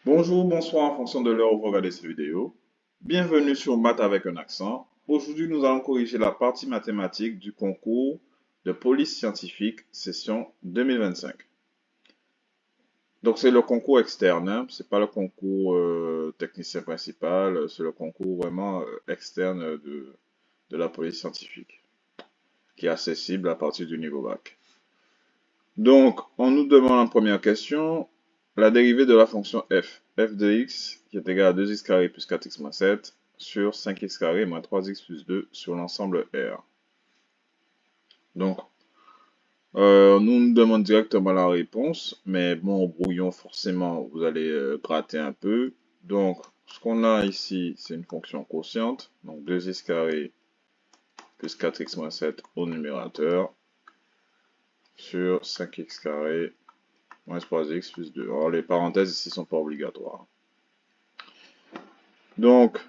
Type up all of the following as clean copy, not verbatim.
Bonjour, bonsoir en fonction de l'heure où vous regardez cette vidéo. Bienvenue sur Maths avec un accent. Aujourd'hui, nous allons corriger la partie mathématique du concours de police scientifique session 2025. Donc, c'est le concours externe, hein. C'est pas le concours technicien principal, c'est le concours vraiment externe de la police scientifique qui est accessible à partir du niveau bac. Donc, on nous demande en première question la dérivée de la fonction f de x qui est égale à 2x carré plus 4x moins 7 sur 5x carré moins 3x plus 2 sur l'ensemble R. Donc, nous nous demande directement la réponse, mais bon, au brouillon, forcément, vous allez gratter un peu. Donc, ce qu'on a ici, c'est une fonction quotiente, donc 2x carré plus 4x moins 7 au numérateur sur 5x carré moins 3x plus 2. Alors, les parenthèses ici sont pas obligatoires. Donc,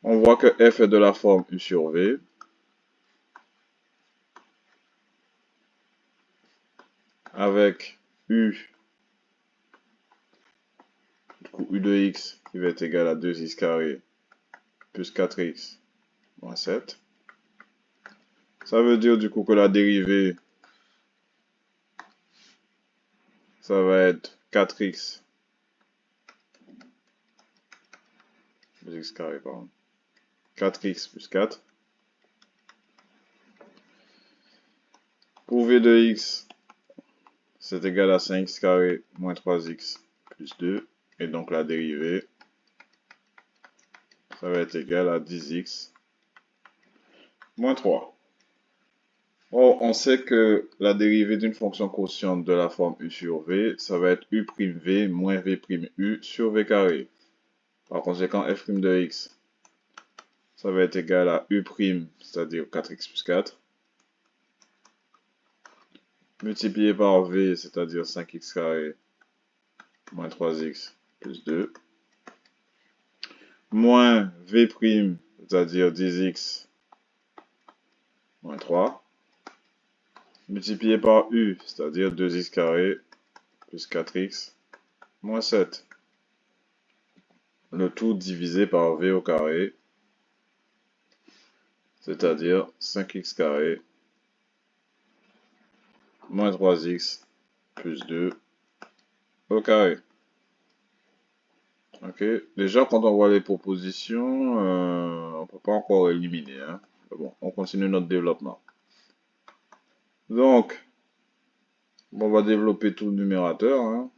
on voit que f est de la forme u sur v. Avec u, du coup u de x qui va être égal à 2x carré plus 4x moins 7. Ça veut dire du coup que la dérivée, ça va être 4x, 2x carré, pardon, 4x plus 4. Pour v de x, c'est égal à 5x carré moins 3x plus 2. Et donc la dérivée, ça va être égal à 10x moins 3. Or, on sait que la dérivée d'une fonction quotiente de la forme u sur v, ça va être u'v moins v'u sur v carré. Par conséquent, f' de x, ça va être égal à u', c'est-à-dire 4x plus 4, multiplié par v, c'est-à-dire 5x carré moins 3x plus 2, moins v', c'est-à-dire 10x moins 3, multiplié par u, c'est-à-dire 2x carré plus 4x moins 7. Le tout divisé par v au carré, c'est-à-dire 5x carré moins 3x plus 2 au carré. Ok, déjà quand on voit les propositions, on ne peut pas encore éliminer, hein. Bon, on continue notre développement. Donc, on va développer tout le numérateur, hein.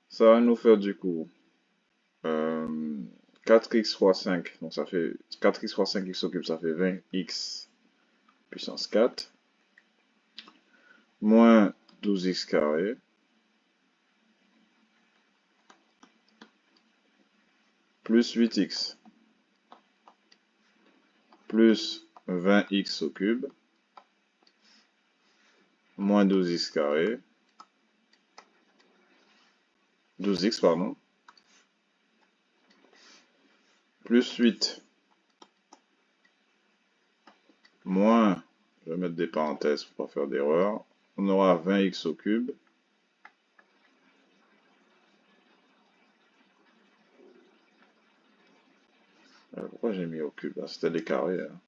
Ça va nous faire du coup 4x fois 5, donc ça fait 4x fois 5x au cube, ça fait 20x puissance 4, moins 12x carré, plus 8x, plus 20x au cube, moins 12x carré, 12x pardon, plus 8, moins, je vais mettre des parenthèses pour pas faire d'erreur, on aura 20x au cube, pourquoi j'ai mis au cube? C'était des carrés, hein.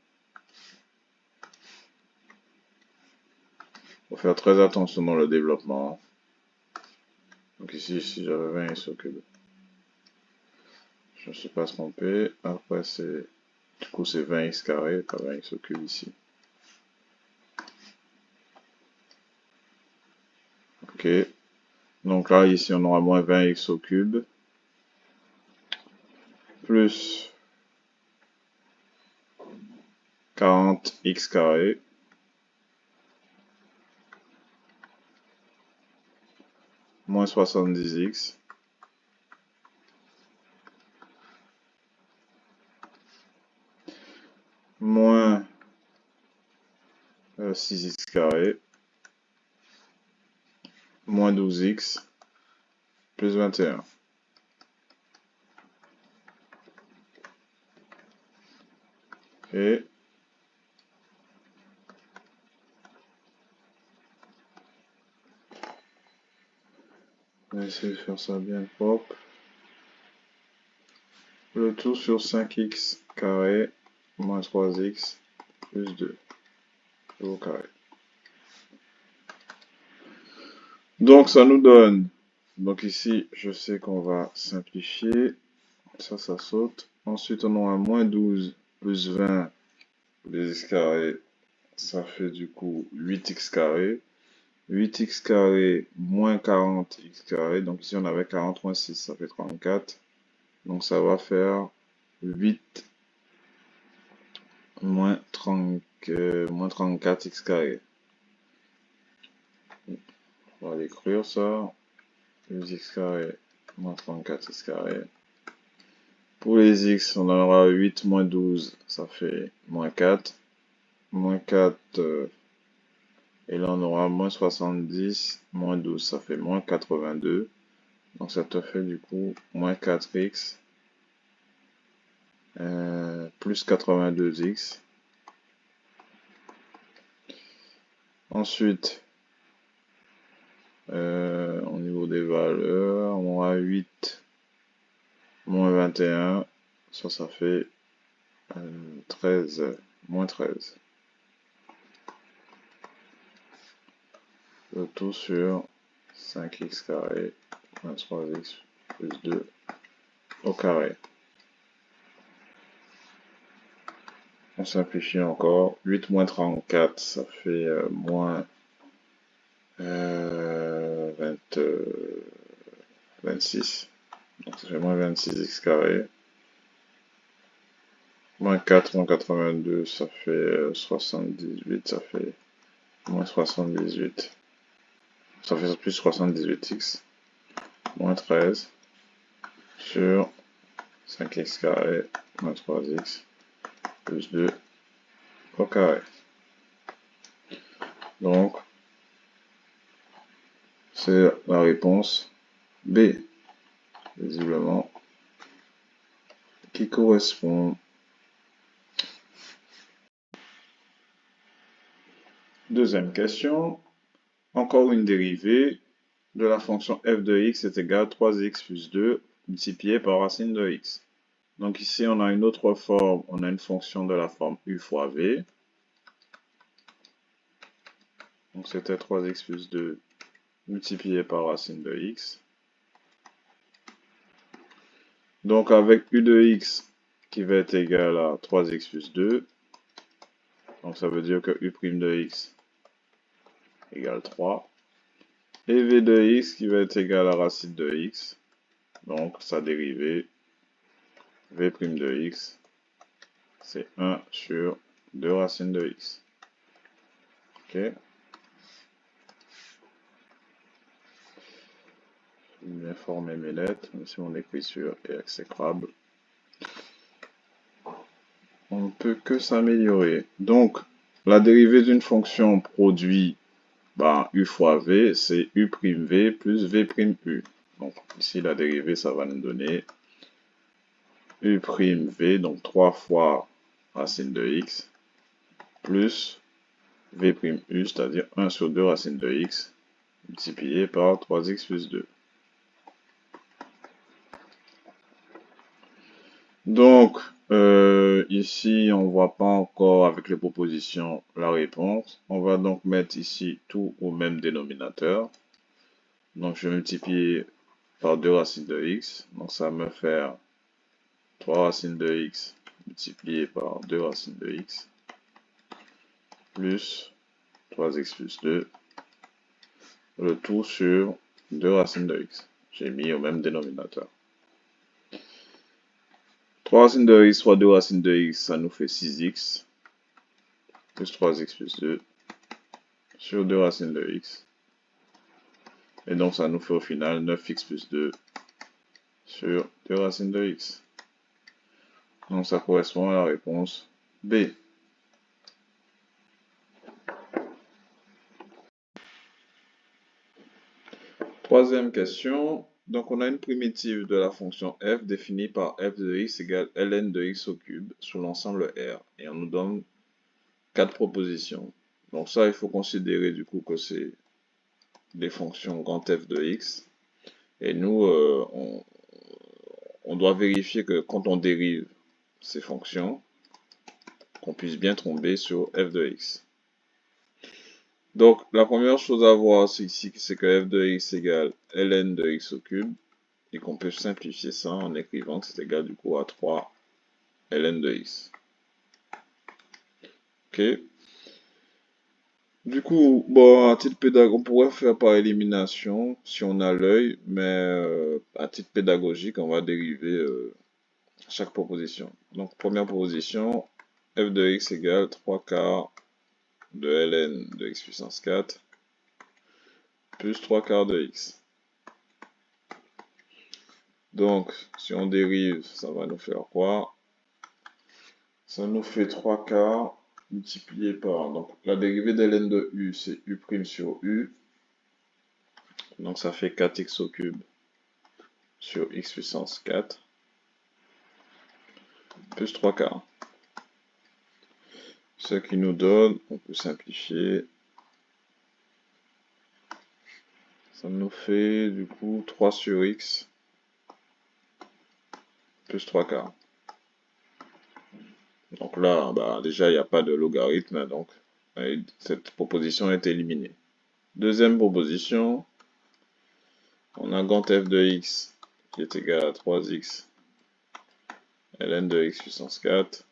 Faut faire très attention dans le développement. Donc ici j'avais 20x au cube. Je ne suis pas trompé. Après, du coup, c'est 20x carré, pas 20x au cube ici. Ok. Donc là, ici, on aura moins 20x au cube. Plus 40x carré. Moins 70x. Moins 6x carré. Moins 12x. Plus 21. Et On va essayer de faire ça bien propre. Le tout sur 5x carré moins 3x plus 2 au carré. Donc ça nous donne, donc ici je sais qu'on va simplifier, ça saute. Ensuite on aura moins 12 plus 20 plus x carré, ça fait du coup 8x carré. 8x carré moins 40x carré, donc ici on avait 40 moins 6, ça fait 34. Donc ça va faire 8 moins 34x carré. On va l'écrire ça. 8x carré moins 34x carré. Pour les x, on en aura 8 moins 12, ça fait moins 4. Moins 4, et là on aura moins 70, moins 12, ça fait moins 82. Donc ça te fait du coup moins 4x plus 82x. Ensuite, au niveau des valeurs, on aura 8 moins 21, ça fait 13, moins 13. Le tout sur 5x carré moins 3x plus 2 au carré. On simplifie encore. 8 moins 34, ça fait moins 26. Donc ça fait moins 26x carré. Moins 4 moins 82, ça fait 78, ça fait moins 78. Ça fait plus 78x. Moins 13 sur 5x carré moins 3x plus 2 au carré. Donc, c'est la réponse B, visiblement, qui correspond. Deuxième question. Encore une dérivée de la fonction f de x est égale à 3x plus 2 multiplié par racine de x. Donc ici, on a une autre forme, on a une fonction de la forme u fois v. Donc c'était 3x plus 2 multiplié par racine de x. Donc avec u de x qui va être égal à 3x plus 2, donc ça veut dire que u' de x égale 3. Et v de x qui va être égal à racine de x, donc sa dérivée, v' de x, c'est 1 sur 2 racines de x. Ok. Je vais bien former mes lettres, même si mon écriture est exécrable. On ne peut que s'améliorer. Donc, la dérivée d'une fonction produit u fois v, c'est u'v plus v'u. Donc, ici, la dérivée, ça va nous donner u'v, donc 3 fois racine de x, plus v'u, c'est-à-dire 1 sur 2 racine de x, multiplié par 3x plus 2. Donc, ici, on ne voit pas encore avec les propositions la réponse. On va donc mettre ici tout au même dénominateur. Donc, je vais multiplier par 2 racines de x. Donc, ça va me faire 3 racines de x multiplié par 2 racines de x plus 3x plus 2. Le tout sur 2 racines de x. J'ai mis au même dénominateur. 3 racines de x fois 2 racines de x, ça nous fait 6x, plus 3x plus 2, sur 2 racines de x. Et donc ça nous fait au final 9x plus 2, sur 2 racines de x. Donc ça correspond à la réponse B. Troisième question. Donc on a une primitive de la fonction f définie par f de x égale ln de x au cube sur l'ensemble R. Et on nous donne 4 propositions. Donc ça, il faut considérer du coup que c'est des fonctions grand F de x. Et nous, on doit vérifier que quand on dérive ces fonctions, qu'on puisse bien tomber sur f de x. Donc, la première chose à voir ici, c'est que f de x égale ln de x au cube, et qu'on peut simplifier ça en écrivant que c'est égal du coup à 3 ln de x. Ok. Du coup, bon, à titre pédagogique, on pourrait faire par élimination si on a l'œil, mais à titre pédagogique, on va dériver chaque proposition. Donc, première proposition, f de x égale 3 quarts de ln de x puissance 4 plus 3 quarts de x. Donc, si on dérive, ça va nous faire quoi? Ça nous fait 3 quarts multiplié par, donc la dérivée de ln de u, c'est u' sur u. Donc ça fait 4x au cube sur x puissance 4 plus 3 quarts. Ce qui nous donne, on peut simplifier, ça nous fait du coup 3 sur x plus 3 quarts. Donc là, bah, déjà, il n'y a pas de logarithme, donc cette proposition est éliminée. Deuxième proposition, on a grand f de x qui est égal à 3x ln de x puissance 4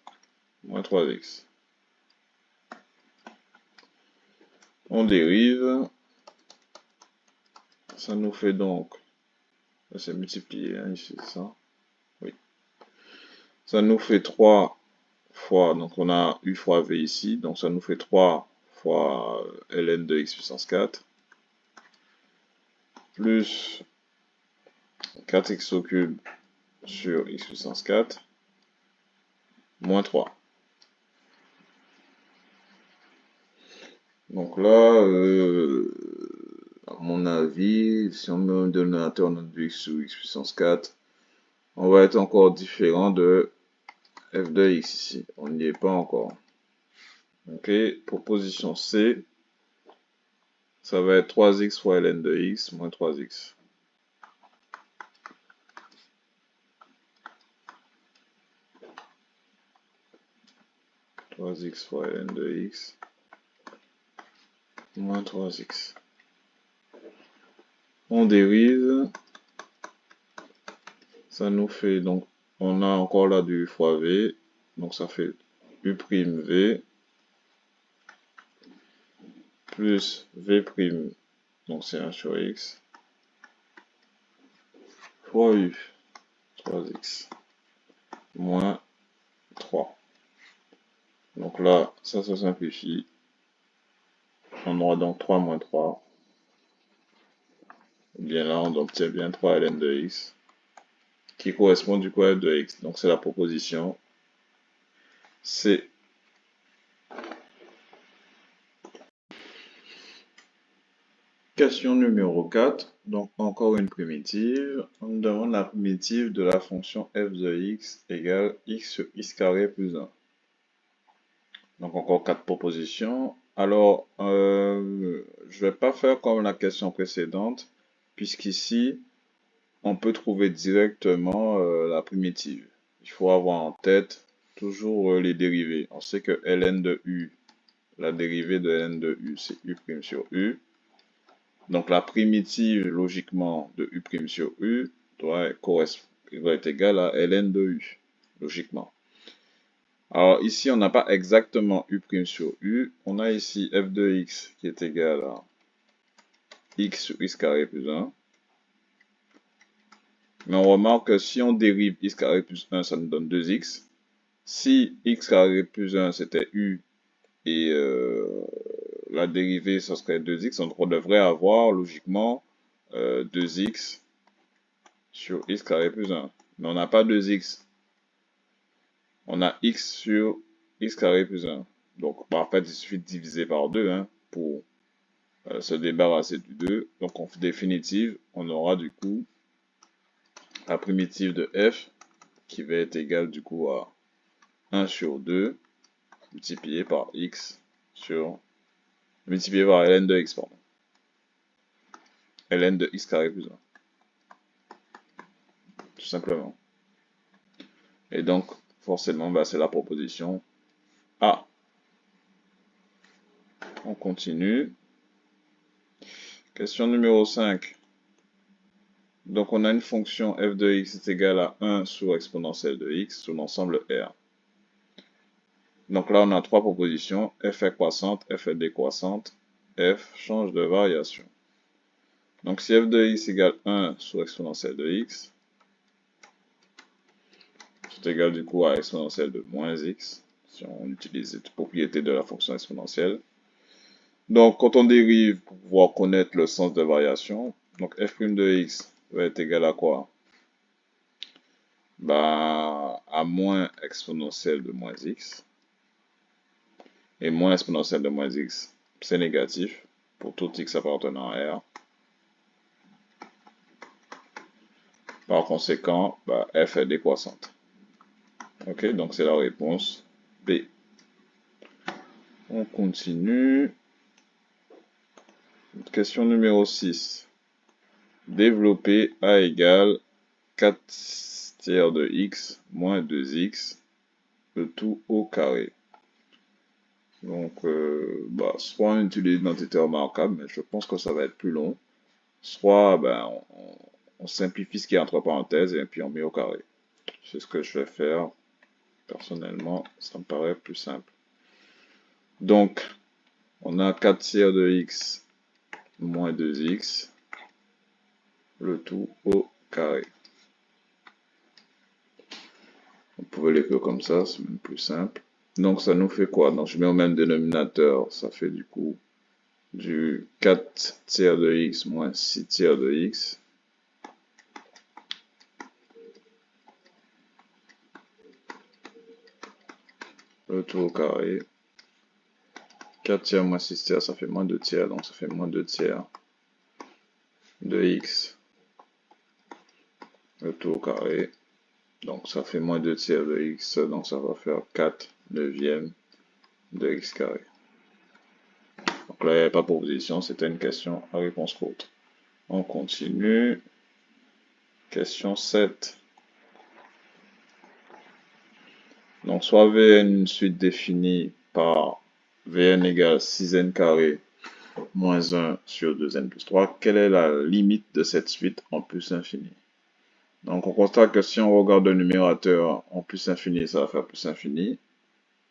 moins 3x. On dérive, ça nous fait donc, c'est multiplié hein, ici, c'est ça? Oui. Ça nous fait 3 fois, donc on a u fois v ici, donc ça nous fait 3 fois ln de x puissance 4 plus 4x au cube sur x puissance 4 moins 3. Donc là, à mon avis, si on met un dénominateur de x sur x puissance 4, on va être encore différent de f de x ici. On n'y est pas encore. Ok, proposition C, ça va être 3x fois ln de x moins 3x. x fois ln de x moins 3x. On dérive, ça nous fait, donc, on a encore là du u fois v, donc ça fait u'v plus v', donc c'est 1 sur x, fois u, 3x, moins 3. Donc là, ça se simplifie. On aura donc 3 moins 3. Et bien là, on obtient bien 3 ln de x, qui correspond du coup à f de x. Donc c'est la proposition C. Question numéro 4, donc encore une primitive. On nous demande la primitive de la fonction f de x égale x sur x carré plus 1. Donc encore 4 propositions. Alors, je ne vais pas faire comme la question précédente, puisqu'ici, on peut trouver directement la primitive. Il faut avoir en tête toujours les dérivés. On sait que ln de u, la dérivée de ln de u, c'est u' sur u. Donc la primitive, logiquement, de u' sur u doit être égale à ln de u, logiquement. Alors ici, on n'a pas exactement u' sur u. On a ici f de x qui est égal à x sur x carré plus 1. Mais on remarque que si on dérive x carré plus 1, ça nous donne 2x. Si x carré plus 1, c'était u, et la dérivée, ça serait 2x, on devrait avoir logiquement 2x sur x carré plus 1. Mais on n'a pas 2x. On a x sur x carré plus 1. Donc, bah, en fait, il suffit de diviser par 2 hein, pour se débarrasser du 2. Donc, en définitive, on aura du coup la primitive de f qui va être égale du coup à 1 sur 2 multiplié par x sur multiplié par ln de x, pardon. ln de x carré plus 1. tout simplement. Et donc, forcément, bah, c'est la proposition A. On continue. Question numéro 5. Donc, on a une fonction f de x est égale à 1 sur exponentielle de x sur l'ensemble R. Donc là, on a trois propositions. F est croissante, F est décroissante, F change de variation. Donc, si f de x égale 1 sur exponentielle de x, c'est égal du coup à exponentielle de moins x, si on utilise cette propriété de la fonction exponentielle. Donc, quand on dérive pour pouvoir connaître le sens de variation, donc f' de x va être égal à quoi? Bah, à moins exponentielle de moins x. Et moins exponentielle de moins x, c'est négatif pour tout x appartenant à R. Par conséquent, bah, f est décroissante. Ok, donc c'est la réponse B. On continue. Question numéro 6. Développer A égale 4 tiers de x moins 2x, le tout au carré. Donc, bah, soit on utilise l'entité remarquable, mais je pense que ça va être plus long. Soit ben, on simplifie ce qui est entre parenthèses et puis on met au carré. C'est ce que je vais faire. Personnellement, ça me paraît plus simple. Donc, on a 4 tiers de x moins 2x, le tout au carré. On peut l'écrire comme ça, c'est même plus simple. Donc, ça nous fait quoi? Donc, je mets au même dénominateur, ça fait du coup du 4 tiers de x moins 6 tiers de x. Le tout au carré. 4 tiers moins 6 tiers, ça fait moins 2 tiers, donc ça fait moins 2 tiers de x, le tout au carré. Donc ça fait moins 2 tiers de x, donc ça va faire 4 neuvièmes de x carré. Donc là, il n'y avait pas de proposition, c'était une question à réponse courte. On continue. Question 7. Donc soit Vn une suite définie par Vn égale 6n carré moins 1 sur 2n plus 3, quelle est la limite de cette suite en plus infini? Donc on constate que si on regarde le numérateur en plus infini, ça va faire plus infini.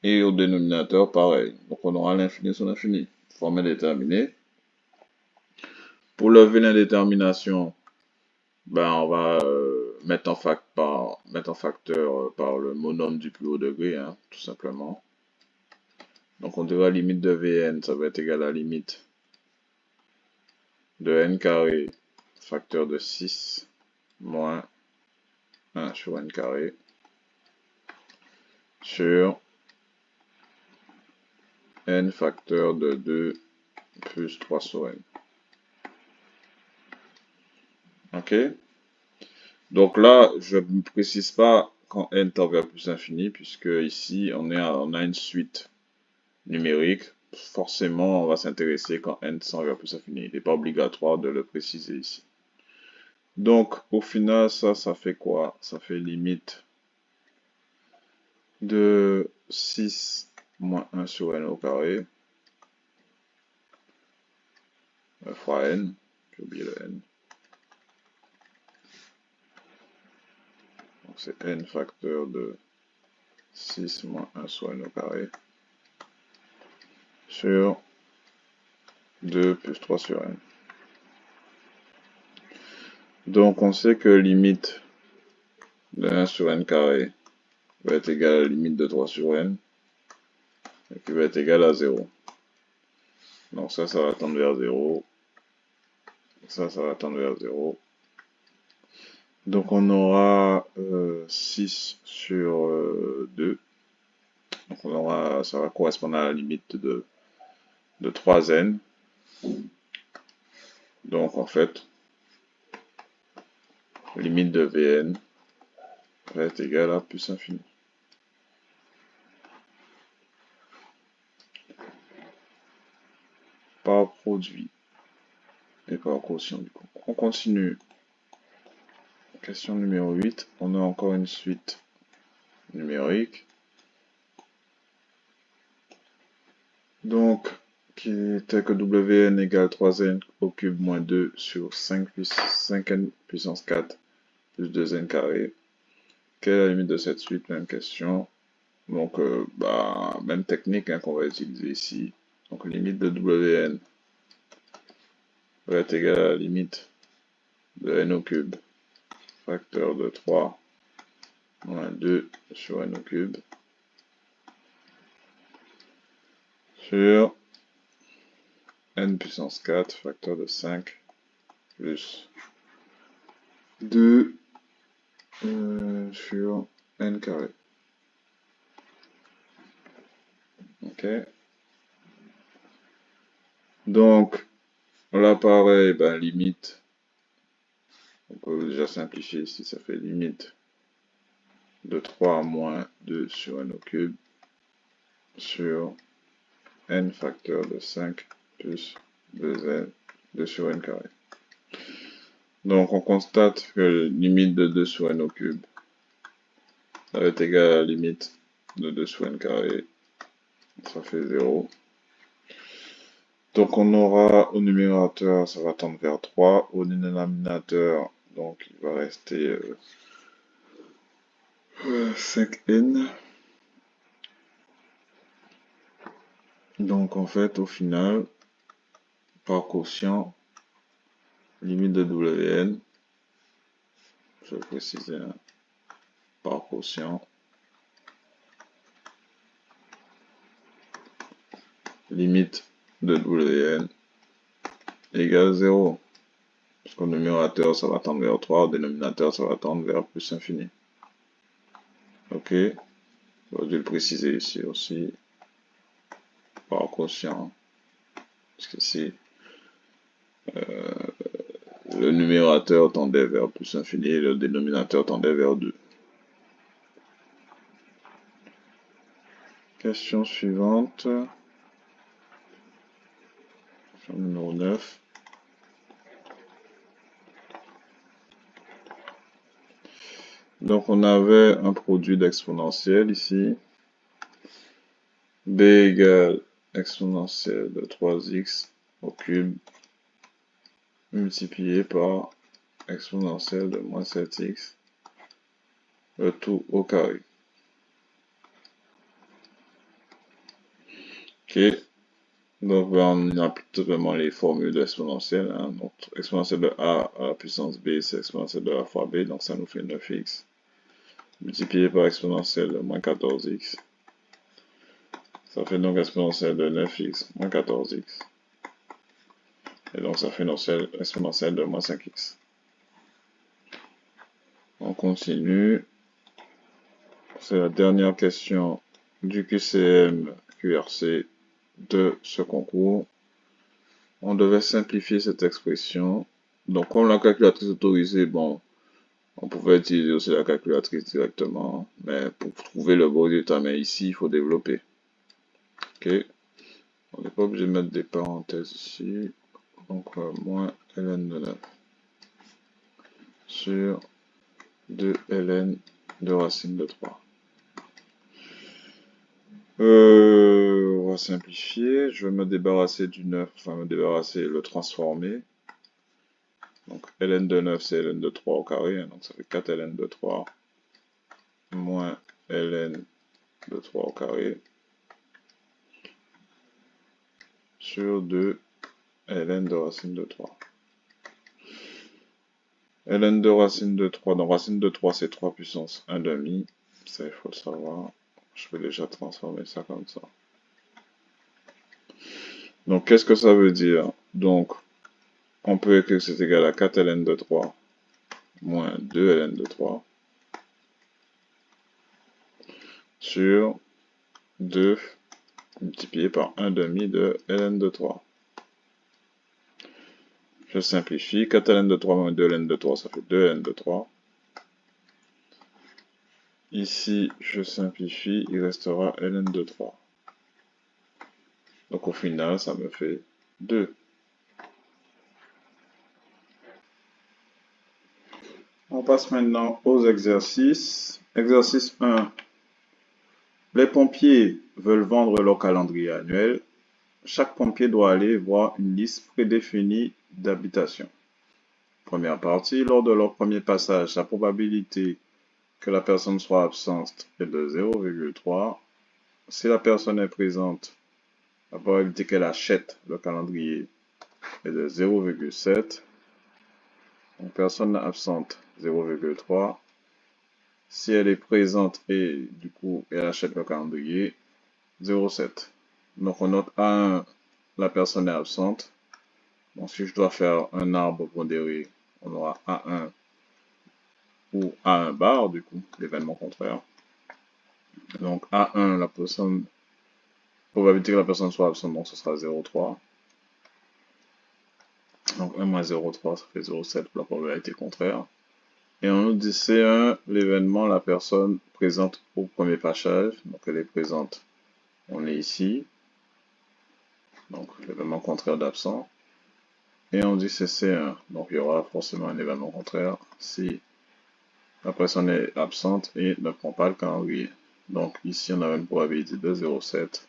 Et au dénominateur, pareil. Donc on aura l'infini sur l'infini. Forme indéterminée. Pour lever l'indétermination, ben on va mettre en facteur par le monome du plus haut degré, hein, tout simplement. Donc on dira limite de Vn, ça va être égal à la limite de n carré facteur de 6 moins 1 sur n carré sur n facteur de 2 plus 3 sur n. Ok? Donc là, je ne précise pas quand n tend vers plus infini, puisque ici, on a une suite numérique. Forcément, on va s'intéresser quand n tend vers plus infini. Il n'est pas obligatoire de le préciser ici. Donc, au final, ça fait quoi? Ça fait limite de 6 moins 1 sur n au carré fois n. J'ai oublié le n. Donc, c'est n facteur de 6 moins 1 sur n au carré sur 2 plus 3 sur n. Donc on sait que limite de 1 sur n carré va être égale à la limite de 3 sur n, et qui va être égale à 0. Donc ça va tendre vers 0. Ça va tendre vers 0. Donc on aura 6 sur 2. Donc ça va correspondre à la limite de 3n. Donc en fait, limite de Vn va être égale à plus infini. Par produit et par quotient du coup. On continue. Question numéro 8. On a encore une suite numérique. Donc, qui était que Wn égale 3n au cube moins 2 sur 5n puissance 4 plus 2n carré. Quelle est la limite de cette suite? Même question. Donc, même technique qu'on va utiliser ici. Donc, limite de Wn va être égale à la limite de n au cube, facteur de 3 moins 2 sur n au cube, sur n puissance 4, facteur de 5, plus 2 sur n carré. Ok. Donc, là, pareil, limite. On peut déjà simplifier ici, ça fait limite de 3 moins 2 sur n au cube sur n facteur de 5 plus 2n, 2 sur n carré. Donc, on constate que la limite de 2 sur n au cube, ça va être égal à la limite de 2 sur n carré, ça fait 0. Donc, on aura au numérateur, ça va tendre vers 3. Au dénominateur, donc, il va rester 5n. Donc, en fait, au final, par quotient, limite de Wn, je vais préciser, par quotient, limite de Wn égale 0. Parce qu'au numérateur, ça va tendre vers 3, au dénominateur, ça va tendre vers plus infini. Ok, j'aurais dû le préciser ici aussi, par quotient, parce qu'ici, le numérateur tendait vers plus infini et le dénominateur tendait vers 2. Question suivante. Question numéro 9. Donc on avait un produit d'exponentielle ici. B égale exponentielle de 3x au cube multiplié par exponentielle de moins 7x, le tout au carré. Ok, donc on applique tout simplement les formules d'exponentielle. Donc exponentielle de a à la puissance b, c'est exponentielle de a fois b, donc ça nous fait 9x, multiplié par exponentielle de moins 14x. Ça fait donc exponentielle de 9x moins 14x. Et donc ça fait exponentielle de moins 5x. On continue. C'est la dernière question du QCM QRC de ce concours. On devait simplifier cette expression. Donc comme la calculatrice autorisée, bon, on pouvait utiliser aussi la calculatrice directement. Mais pour trouver le bon résultat, mais ici, il faut développer. Ok. On n'est pas obligé de mettre des parenthèses ici. Donc moins ln de 9 sur 2 ln de racine de 3. On va simplifier. Je vais me débarrasser du 9, enfin me débarrasser, le transformer. Donc ln de 9 c'est ln de 3 au carré, donc ça fait 4 ln de 3 moins ln de 3 au carré sur 2 ln de racine de 3. ln de racine de 3, donc racine de 3 c'est 3 puissance 1 demi, ça il faut le savoir. Je vais déjà transformer ça comme ça. Donc qu'est-ce que ça veut dire? Donc on peut écrire que c'est égal à 4 ln de 3 moins 2 ln de 3 sur 2 multiplié par 1 demi de ln de 3. Je simplifie, 4 ln de 3 moins 2 ln de 3, ça fait 2 ln de 3. Ici, je simplifie, il restera ln de 3. Donc au final, ça me fait 2. On passe maintenant aux exercices. Exercice 1. Les pompiers veulent vendre leur calendrier annuel. Chaque pompier doit aller voir une liste prédéfinie d'habitations. Première partie, lors de leur premier passage, la probabilité que la personne soit absente est de 0,3. Si la personne est présente, la probabilité qu'elle achète le calendrier est de 0,7. Donc, personne absente, 0,3. Si elle est présente et du coup elle achète le calendrier, 0,7. Donc on note A1, la personne est absente. Donc si je dois faire un arbre pondéré, on aura A1 ou A1 bar, du coup, l'événement contraire. Donc A1, la probabilité que la personne soit absente, donc ce sera 0,3. Donc 1 moins 0,3, ça fait 0,7 pour la probabilité contraire. Et on nous dit C1, l'événement, la personne présente au premier passage. Donc elle est présente, on est ici. Donc l'événement contraire d'absent. Et on dit c'est C1. Donc il y aura forcément un événement contraire si la personne est absente et ne prend pas le calendrier. Donc ici on a une probabilité de 0,7.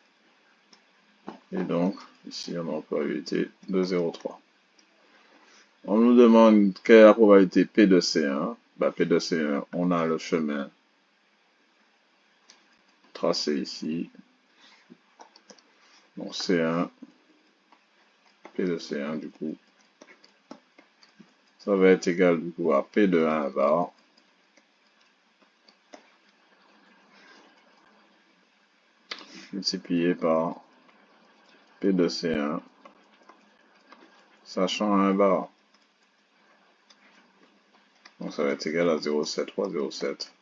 Et donc ici on a une probabilité de 0,3. On nous demande quelle est la probabilité P de C1. P de C1, on a le chemin tracé ici. Donc C1, P de C1 du coup, ça va être égal du coup à P de 1 bar. Multiplié par P de C1, sachant 1 bar. Donc ça va être égal à 0,7 fois 0,7.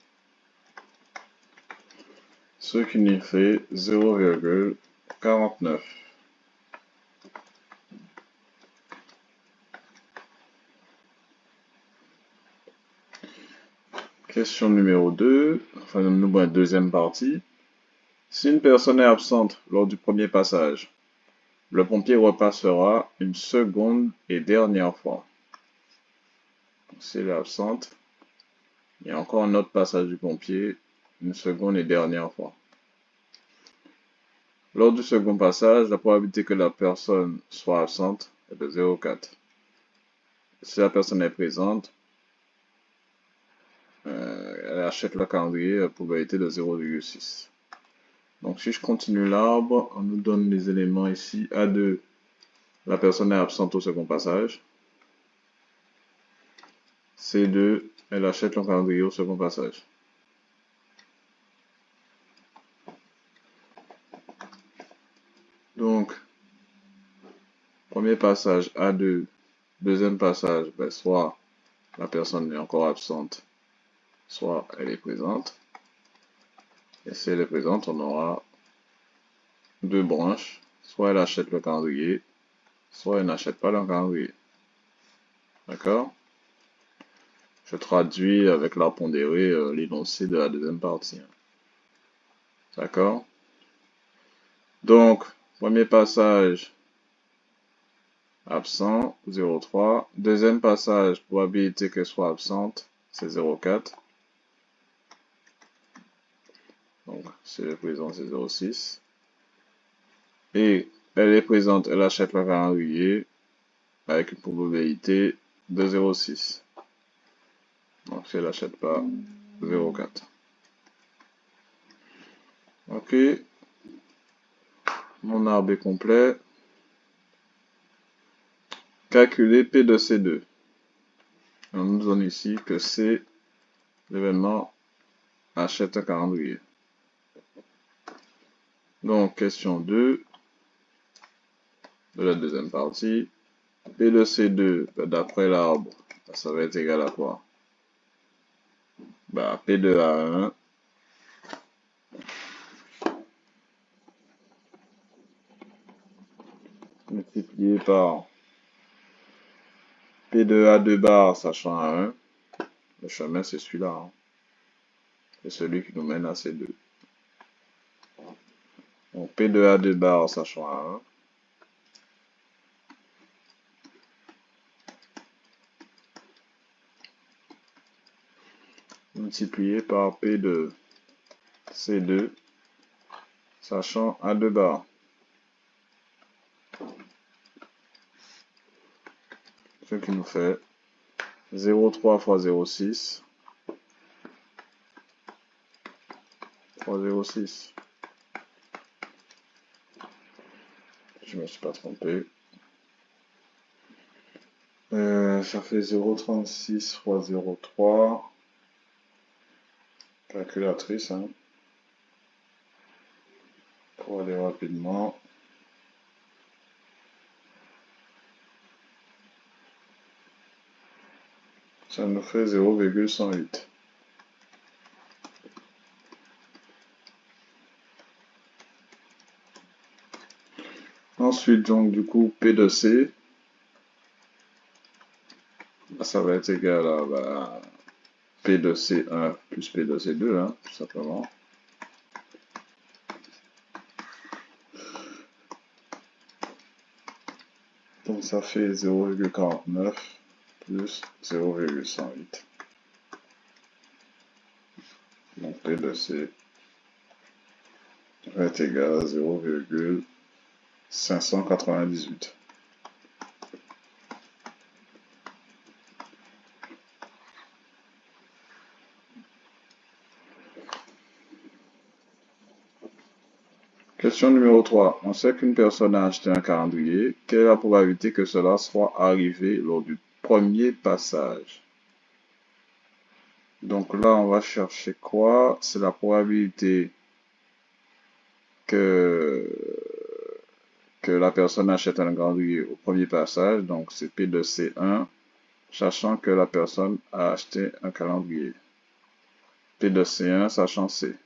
Ce qui nous fait 0,49. Question numéro 2, enfin deuxième partie. Si une personne est absente lors du premier passage, le pompier repassera une seconde et dernière fois. Si elle est absente, il y a encore un autre passage du pompier, une seconde et dernière fois. Lors du second passage, la probabilité que la personne soit absente est de 0,4. Si la personne est présente, elle achète le calendrier, probabilité de 0,6. Donc si je continue l'arbre, on nous donne les éléments ici. A2, la personne est absente au second passage. C2, elle achète le calendrier au second passage. Donc, premier passage A2, deuxième passage, soit la personne est encore absente, soit elle est présente. Et si elle est présente, on aura deux branches. Soit elle achète le calendrier, soit elle n'achète pas le calendrier. D'accord? Je traduis avec l'arbre pondéré l'énoncé de la deuxième partie. D'accord? Donc, premier passage, absent, 0,3. Deuxième passage, probabilité qu'elle soit absente, c'est 0,4. Donc, si elle est présente, c'est 0,6. Et elle est présente, elle achète le calendrier avec une probabilité de 0,6. Donc, si elle n'achète pas, 0,4. Ok. Mon arbre est complet. Calculer P de C2. On nous donne ici que C, l'événement, achète un calendrier. Donc, question 2 de la deuxième partie. P de C2, d'après l'arbre, ça va être égal à quoi? P de A1 multiplié par P de A2 bar, sachant A1. Le chemin, c'est celui-là. Hein. C'est celui qui nous mène à C2. Donc, P de A2 bar, sachant A1. multiplié par P de C2, sachant A2 bar. Ce qui nous fait 0,3 fois 0,6 fois 0,6. Je me suis pas trompé. Ça fait 0,36 fois 0,3. Calculatrice, hein, pour aller rapidement. Ça nous fait 0,108. Ensuite, donc, du coup, P de C, ça va être égal à P de C1 plus P de C2, hein, tout simplement. Donc, ça fait 0,49 plus 0,108. Donc, P de C va être égal à 0,598. Question numéro 3. On sait qu'une personne a acheté un calendrier. Quelle est la probabilité que cela soit arrivé lors du premier passage? Donc là, on va chercher quoi? C'est la probabilité que, que la personne achète un calendrier au premier passage. Donc c'est P de C1, sachant que la personne a acheté un calendrier. P de C1, sachant C.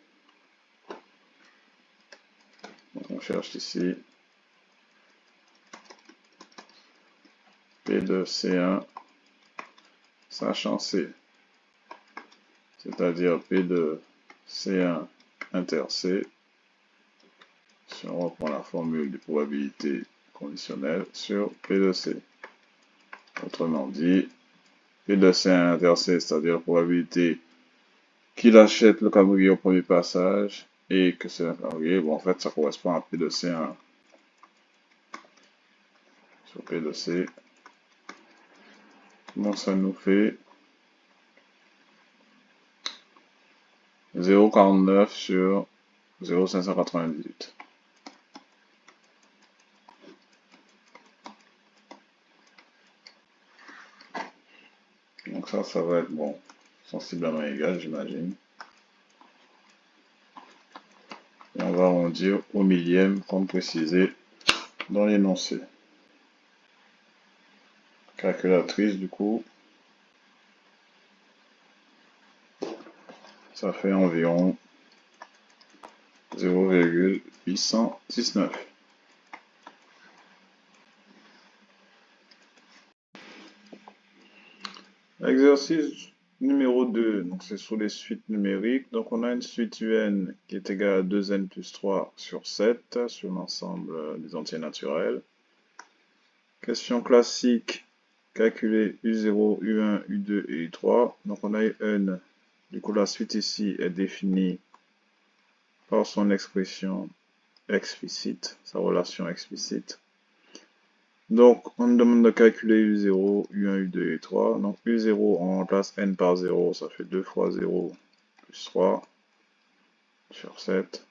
Donc on cherche ici P de C1, sachant C. C'est-à-dire P de C1 inter C, si on reprend la formule de probabilité conditionnelle sur P de C. Autrement dit, P de C1 inter C, c'est-à-dire la probabilité qu'il achète le calendrier au premier passage et que c'est un calendrier, bon en fait ça correspond à P de C1 sur P de C. Donc ça nous fait 0,49 sur 0,598. Donc ça va être bon, sensiblement égal, j'imagine. Et on va arrondir au millième, comme précisé dans l'énoncé. Calculatrice, du coup, ça fait environ 0,819. Exercice numéro 2, donc c'est sur les suites numériques. Donc on a une suite UN qui est égale à 2n plus 3 sur 7 sur l'ensemble des entiers naturels. Question classique, calculer U0, U1, U2 et U3. Donc on a UN, du coup la suite ici est définie par son expression explicite, sa relation explicite. Donc, on nous demande de calculer U0, U1, U2 et U3. Donc, U0, on remplace n par 0, ça fait 2 fois 0 plus 3 sur 7.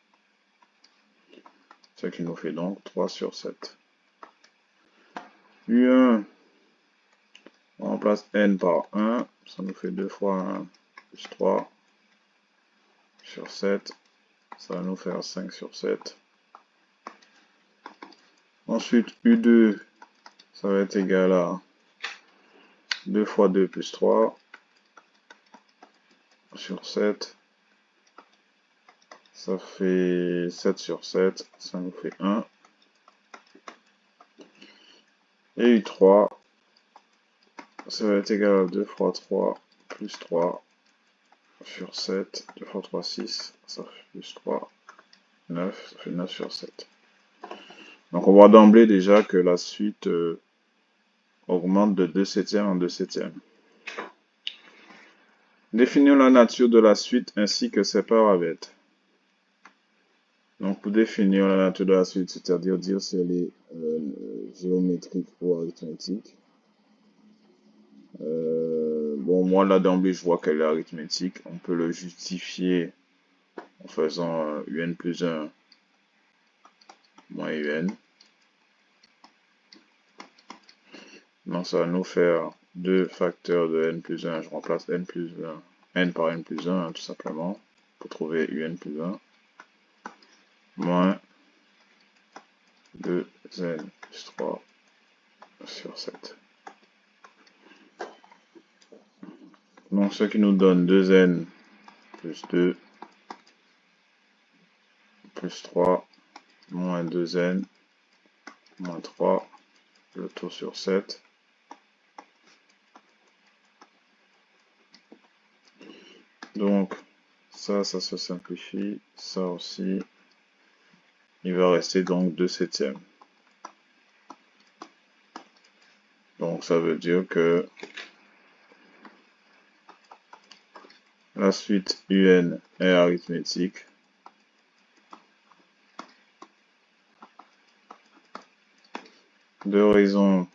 Ce qui nous fait donc 3 sur 7. U1, on remplace n par 1, ça nous fait 2 fois 1 plus 3 sur 7. Ça va nous faire 5 sur 7. Ensuite, U2, ça va être égal à 2 fois 2 plus 3 sur 7. Ça fait 7 sur 7, ça nous fait 1. Et U3, ça va être égal à 2 fois 3 plus 3 sur 7. 2 fois 3, 6, ça fait plus 3, 9, ça fait 9 sur 7. Donc on voit d'emblée déjà que la suite augmente de 2 septièmes en 2 septièmes. Définir la nature de la suite ainsi que ses paramètres. Donc, pour définir la nature de la suite, c'est-à-dire dire si elle est géométrique ou arithmétique. Bon, moi, là, d'emblée, je vois qu'elle est arithmétique. On peut le justifier en faisant un plus 1 moins un. Donc, ça va nous faire 2 facteurs de n plus 1. Je remplace n plus 1, n par n plus 1, tout simplement, pour trouver un plus 1, moins 2n plus 3 sur 7. Donc, ce qui nous donne 2n plus 2 plus 3 moins 2n moins 3, le tout sur 7. Donc, ça se simplifie. Ça aussi, il va rester donc 2 septièmes. Donc, ça veut dire que la suite UN est arithmétique. De raison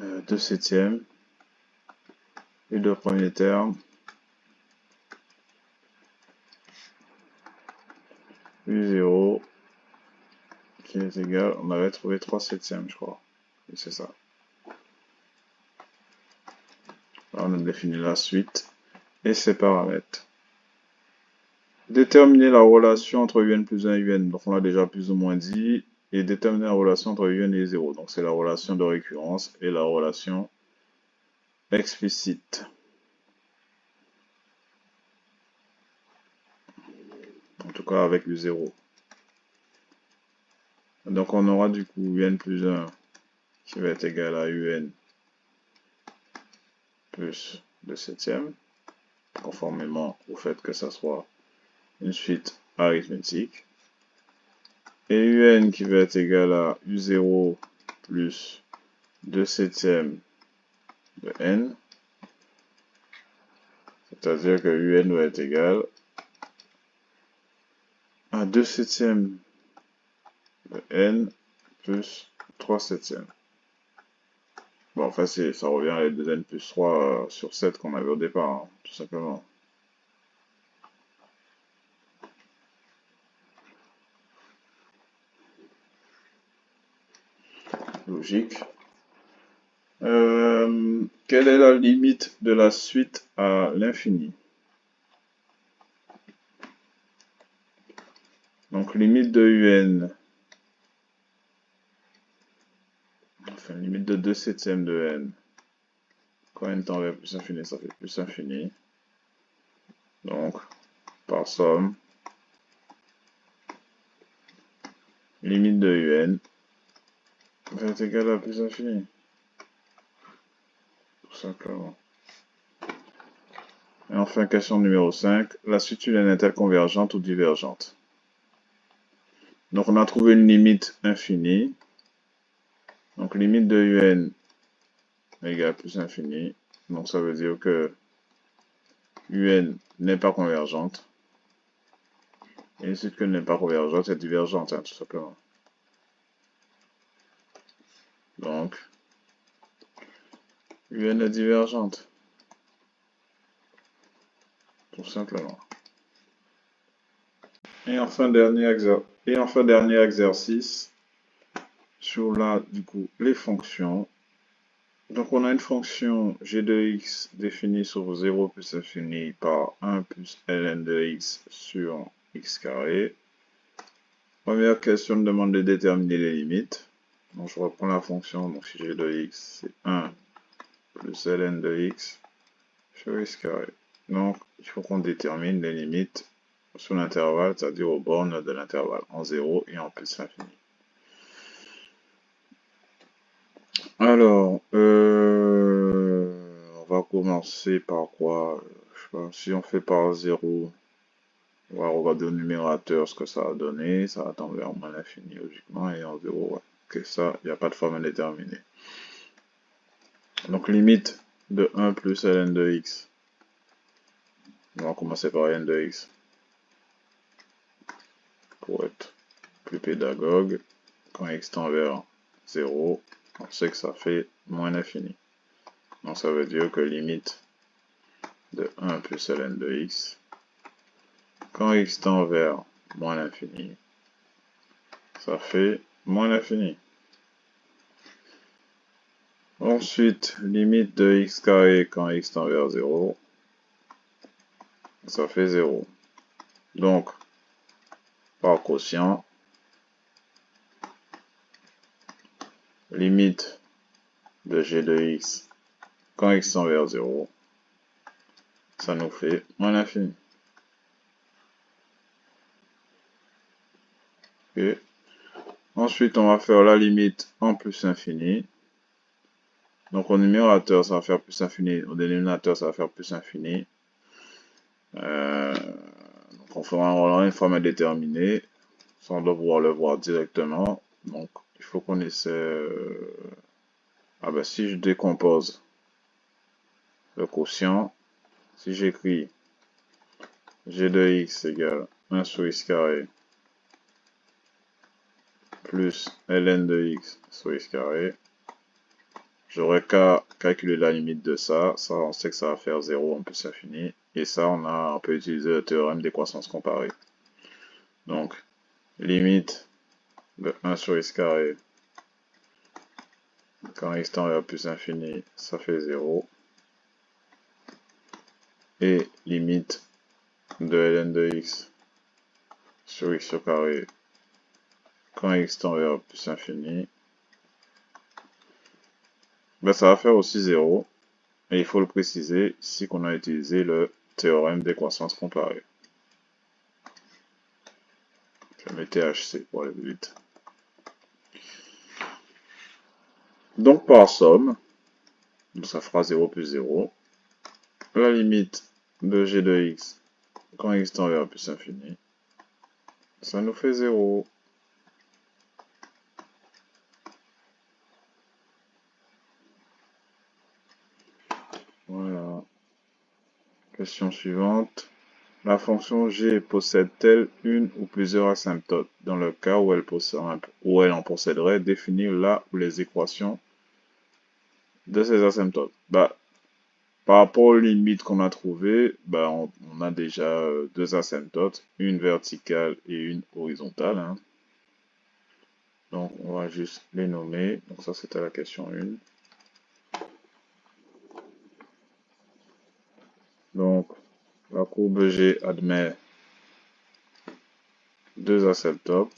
2 septièmes. Et le premier terme, U0, qui est égal, on avait trouvé 3 septièmes, je crois. Et c'est ça. Là, on a défini la suite et ses paramètres. Déterminer la relation entre UN plus 1 et UN, donc on l'a déjà plus ou moins dit, et déterminer la relation entre UN et 0. Donc c'est la relation de récurrence et la relation explicite. En tout cas avec U0. Donc on aura du coup UN plus 1 qui va être égal à UN plus 2 septièmes, conformément au fait que ça soit une suite arithmétique. Et UN qui va être égal à U0 plus 2 septièmes de N. C'est-à-dire que UN va être égal à 2 septièmes de N plus 3 septièmes. Bon, enfin, ça revient à 2N plus 3 sur 7 qu'on avait au départ, hein, tout simplement. Logique. Quelle est la limite de la suite à l'infini? Donc, limite de UN. Enfin, limite de 2 septièmes de N. Quand N tend vers plus infini, ça fait plus infini. Donc, par somme, limite de UN va être égale à plus infini. Tout simplement. Et enfin, question numéro 5. La suite UN est-elle convergente ou divergente? Donc, on a trouvé une limite infinie. Donc, limite de UN égale plus infini. Donc, ça veut dire que UN n'est pas convergente. Et une suite que n'est pas convergente est divergente, hein, tout simplement. Donc, UN est divergente. Tout simplement. Et enfin, dernier exercice sur là, du coup, les fonctions. Donc, on a une fonction g de x définie sur 0 plus infini par 1 plus ln de x sur x carré. Première question nous demande de déterminer les limites. Donc, je reprends la fonction. Donc, si g de x, c'est 1 plus ln de x sur x carré. Donc, il faut qu'on détermine les limites sur l'intervalle, c'est-à-dire aux bornes de l'intervalle, en 0 et en plus infini. Alors, on va commencer par quoi? Je sais pas, si on fait par 0, on va regarder au numérateur ce que ça a donné. Ça va tendre vers moins l'infini logiquement, et en 0, ouais. Ok, ça, il n'y a pas de forme indéterminée. Donc, limite de 1 plus ln de x. On va commencer par ln de x pour être plus pédagogue. Quand x tend vers 0, on sait que ça fait moins l'infini. Donc ça veut dire que limite de 1 plus ln de x, quand x tend vers moins l'infini, ça fait moins l'infini. Ensuite, limite de x carré quand x tend vers 0, ça fait 0. Donc, par quotient, limite de g de x quand x tend vers 0, ça nous fait moins l'infini. Okay. Ensuite, on va faire la limite en plus infini. Donc au numérateur, ça va faire plus infini. Au dénominateur, ça va faire plus infini. Donc on fera une forme indéterminée, sans devoir le voir directement. Donc il faut qu'on essaie... Ah ben si je décompose le quotient, si j'écris g de x égale 1 sur x carré plus ln de x sur x carré, j'aurais qu'à calculer la limite de ça. Ça, on sait que ça va faire 0 en plus infini. Et ça, on peut utiliser le théorème des croissances comparées. Donc, limite de 1 sur x carré, quand x tend vers plus infini, ça fait 0. Et limite de ln de x sur x au carré, quand x tend vers plus infini, ben ça va faire aussi 0. Et il faut le préciser ici qu'on a utilisé le théorème des croissances comparées. Je mets THC pour aller plus vite. Donc par somme, ça fera 0 plus 0. La limite de g de x quand x tend vers plus infini, ça nous fait 0. Voilà. Question suivante. La fonction g possède-t-elle une ou plusieurs asymptotes? Dans le cas où elle en posséderait, définir là où les équations de ces asymptotes. Bah, par rapport aux limites qu'on a trouvées, bah, on a déjà deux asymptotes, une verticale et une horizontale. Hein. Donc, on va juste les nommer. Donc, ça, c'était la question 1. Donc, la courbe G admet deux asymptotes.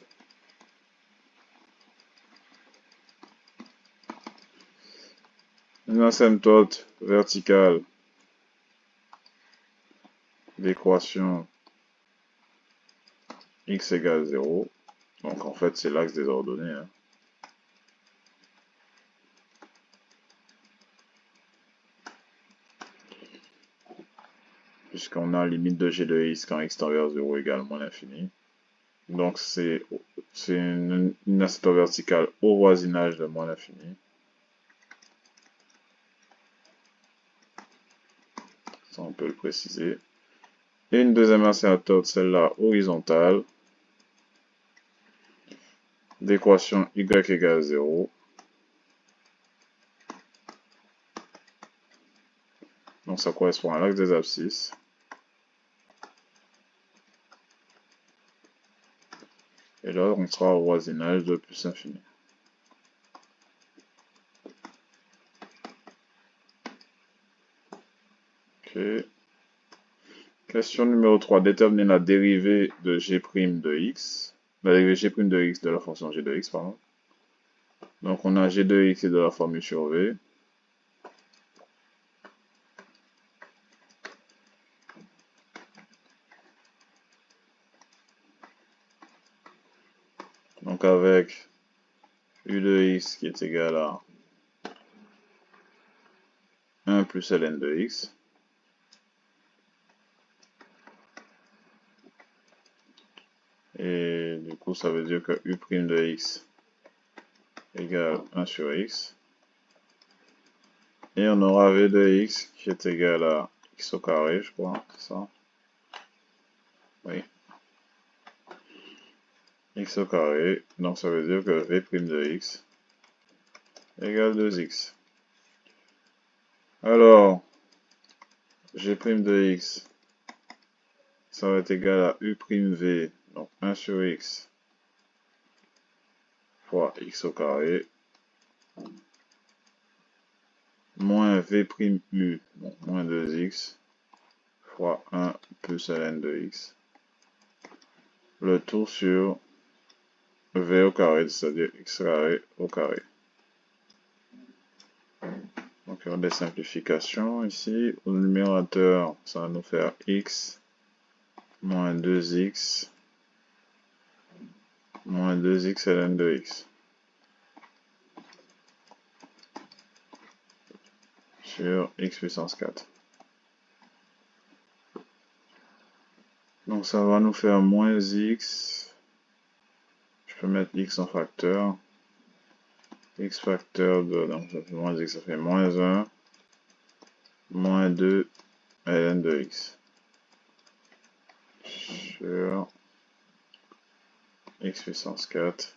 Une asymptote verticale d'équation x égale 0. Donc, en fait, c'est l'axe des ordonnées. Hein. Puisqu'on a limite de g de x quand x tend vers 0 égale moins l'infini. Donc, c'est une asymptote verticale au voisinage de moins l'infini. Ça, on peut le préciser. Et une deuxième asymptote, celle-là, horizontale, d'équation y égale 0. Donc, ça correspond à l'axe des abscisses. Et là, on sera au voisinage de plus infini. Ok. Question numéro 3. Déterminer la dérivée de g' de x. La dérivée g' de x de la fonction g de x, pardon. Donc, on a g de x et de la formule sur v. Donc, avec u de x qui est égal à 1 plus ln de x. Et du coup, ça veut dire que u' de x égale 1 sur x. Et on aura v de x qui est égal à x au carré, je crois, c'est ça? Oui, x au carré. Donc ça veut dire que v' de x égale 2x. Alors, g' de x, ça va être égal à u'v, donc 1 sur x fois x au carré, moins v'u, donc moins 2x, fois 1 plus ln de x, le tout sur v au carré, c'est-à-dire x carré au carré. Donc il y a des simplifications ici. Au numérateur, ça va nous faire x moins 2x moins 2x ln de x sur x puissance 4. Donc ça va nous faire moins x. Je peux mettre x en facteur. X facteur de, donc ça fait moins x, ça fait moins 1, moins 2 ln de x sur x puissance 4.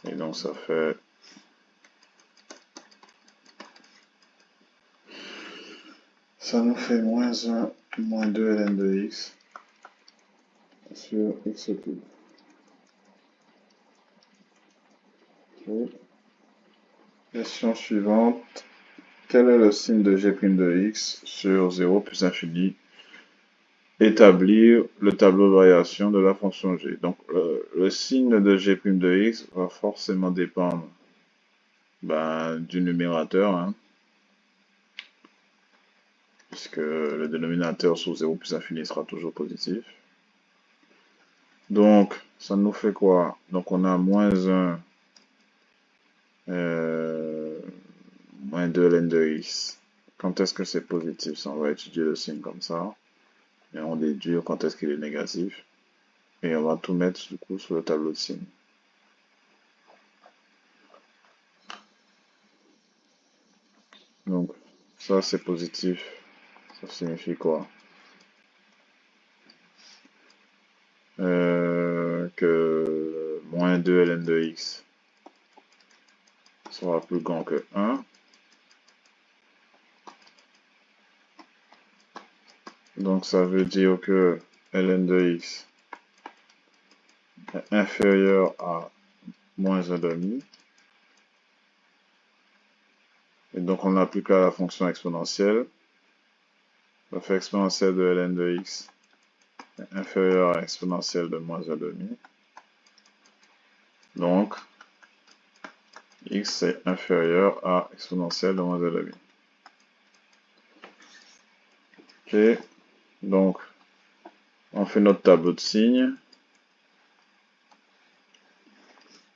Et donc ça fait moins 1, moins 2 ln de x sur x au cube. Okay. Question suivante. Quel est le signe de g' de x sur 0 plus infini? Établir le tableau de variation de la fonction g. Donc le signe de g' de x va forcément dépendre du numérateur, hein, puisque le dénominateur sur 0 plus infini sera toujours positif. Donc ça nous fait quoi? Donc on a moins 1 moins 2 ln de x. Quand est-ce que c'est positif? Ça, on va étudier le signe comme ça. Et on déduit quand est-ce qu'il est négatif. Et on va tout mettre du coup sur le tableau de signes. Donc ça c'est positif. Ça signifie quoi? Que moins 2 ln de x sera plus grand que 1. Donc ça veut dire que ln de x est inférieur à moins 1,5. Et donc on n'a plus qu'à la fonction exponentielle. Ça fait exponentielle de ln de x est inférieur à exponentielle de moins 1,5. Donc x est inférieur à exponentielle de moins 1,5. Ok, donc on fait notre tableau de signes.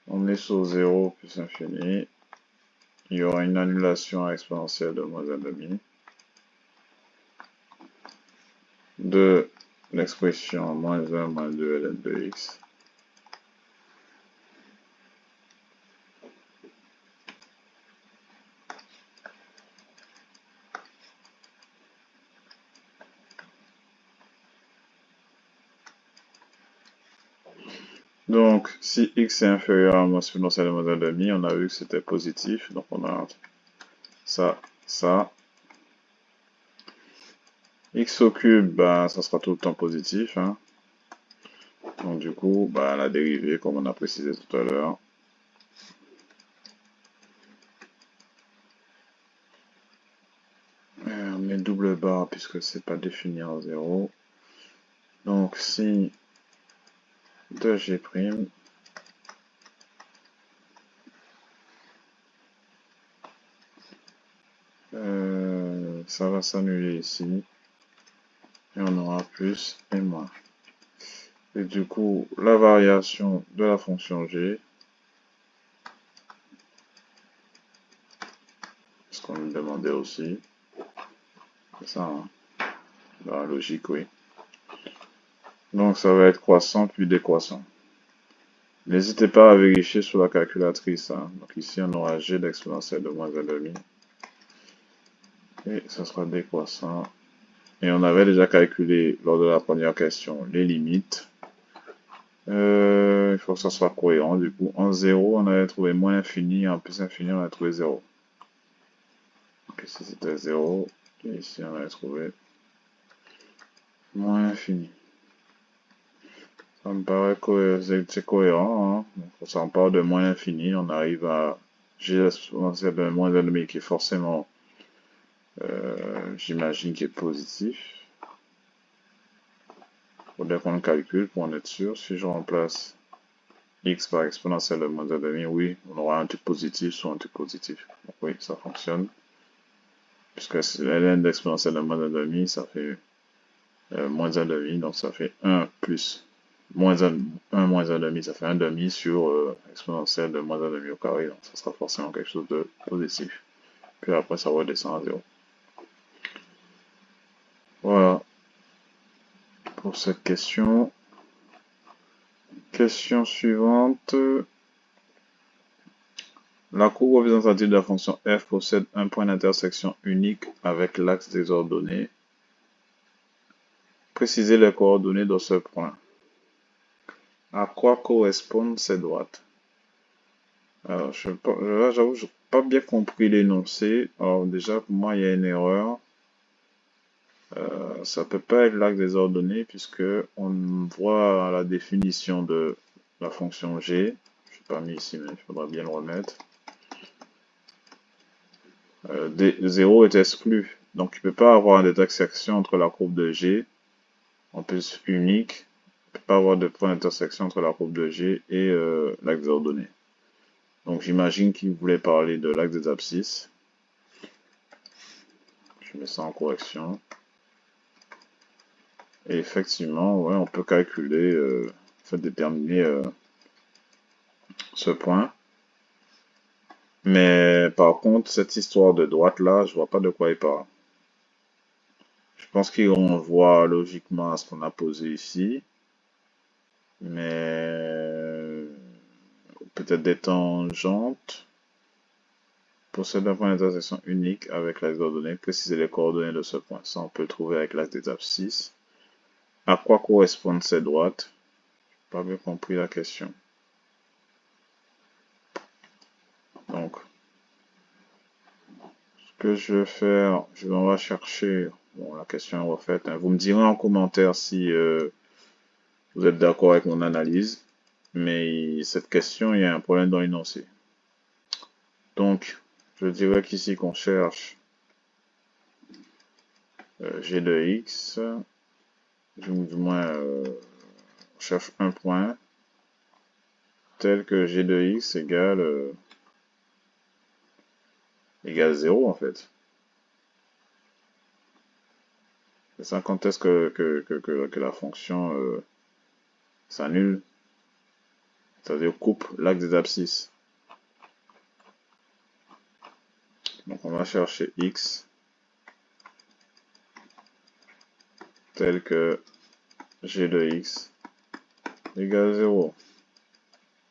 On est sur 0 plus infini. Il y aura une annulation à exponentielle de moins 1,5 de l'expression moins 1 moins 2 ln de x. Donc, si x est inférieur à moins exponentielle de moins 1,5, on a vu que c'était positif. Donc, on a ça, ça. X au cube, ça sera tout le temps positif, hein. Donc, du coup, la dérivée, comme on a précisé tout à l'heure. On met double barre puisque c'est pas défini en 0. Donc, signe de g', ça va s'annuler ici. Et on aura plus et moins. Et du coup, la variation de la fonction g, ce qu'on nous demandait aussi, c'est ça, hein, dans la logique, oui. Donc ça va être croissant puis décroissant. N'hésitez pas à vérifier sur la calculatrice, hein. Donc ici on aura g d'exponentielle de moins 1,5 et ça sera décroissant. Et on avait déjà calculé lors de la première question les limites. Il faut que ça soit cohérent. Du coup, en 0, on avait trouvé moins infini, en plus infini, on a trouvé 0. Donc ici c'était 0, et ici on avait trouvé moins infini. Ça me paraît c'est cohérent, hein. Donc, ça on part de moins infini, on arrive à g exponentielle de moins 1,5 qui est forcément, j'imagine, qui est positif. Faudrait qu'on le calcule pour en être sûr. Si je remplace x par exponentielle de moins 1,5, oui, on aura un truc positif sur un truc positif. Donc oui, ça fonctionne. Puisque ln d'exponentielle de moins 1,5, ça fait moins 1,5, donc ça fait 1 plus moins 1, 1 moins 1,5, ça fait 1,5 sur exponentielle de moins 1,5 au carré, donc ça sera forcément quelque chose de positif. Puis après, ça redescend à 0. Voilà pour cette question. Question suivante. La courbe représentative de la fonction f possède un point d'intersection unique avec l'axe des ordonnées. Précisez les coordonnées de ce point. À quoi correspondent ces droites? Alors, là, j'avoue, je n'ai pas bien compris l'énoncé. Alors, déjà, pour moi, il y a une erreur. Ça peut pas être l'axe des ordonnées puisque on voit la définition de la fonction g. Je n'ai pas mis ici, mais il faudra bien le remettre. 0 est exclu. Donc, il ne peut pas avoir d'intersection entre la courbe de g, en plus unique. Il ne peut pas avoir de point d'intersection entre la courbe de g et l'axe des ordonnées. Donc, j'imagine qu'il voulait parler de l'axe des abscisses. Je mets ça en correction. Et effectivement, ouais, on peut calculer, déterminer ce point. Mais par contre, cette histoire de droite là, je vois pas de quoi il parle. Je pense qu'il renvoie logiquement à ce qu'on a posé ici. Mais peut-être des tangentes. Possède un point d'intersection unique avec l'axe d'ordonnée. Préciser les coordonnées de ce point. Ça, on peut le trouver avec l'axe des abscisses. À quoi correspondent ces droites? Pas bien compris la question. Donc, ce que je vais faire, on va chercher. Bon, la question est refaite, hein. Vous me direz en commentaire si vous êtes d'accord avec mon analyse. Mais cette question, il y a un problème dans l'énoncé. Donc, je dirais qu'ici qu'on cherche g de x, du moins, on cherche un point tel que g de x égale 0 en fait. C'est ça quand est-ce que la fonction s'annule, c'est-à-dire coupe l'axe des abscisses. Donc on va chercher x tel que g de x égale 0.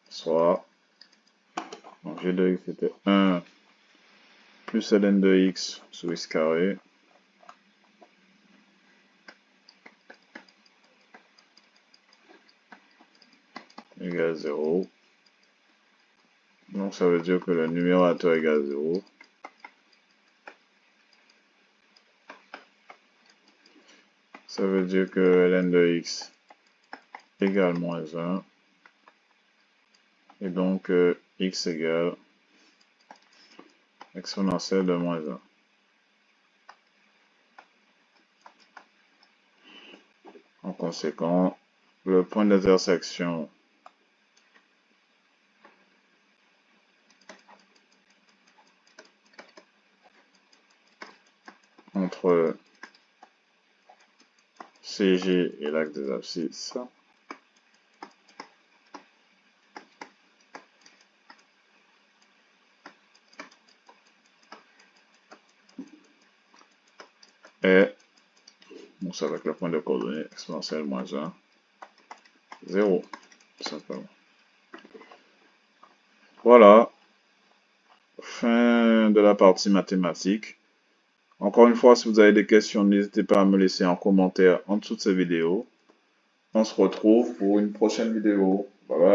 Soit, donc g de x était 1 plus ln de x sur x carré égale 0. Donc ça veut dire que le numérateur égale 0. Ça veut dire que ln de x égale moins 1. Et donc x égale exponentielle de moins 1. En conséquent, le point d'intersection entre CG et l'axe des abscisses est, donc c'est avec le point de coordonnées exponentielle moins 1, 0, tout simplement. Voilà, fin de la partie mathématique. Encore une fois, si vous avez des questions, n'hésitez pas à me laisser en commentaire en dessous de cette vidéo. On se retrouve pour une prochaine vidéo. Bye bye.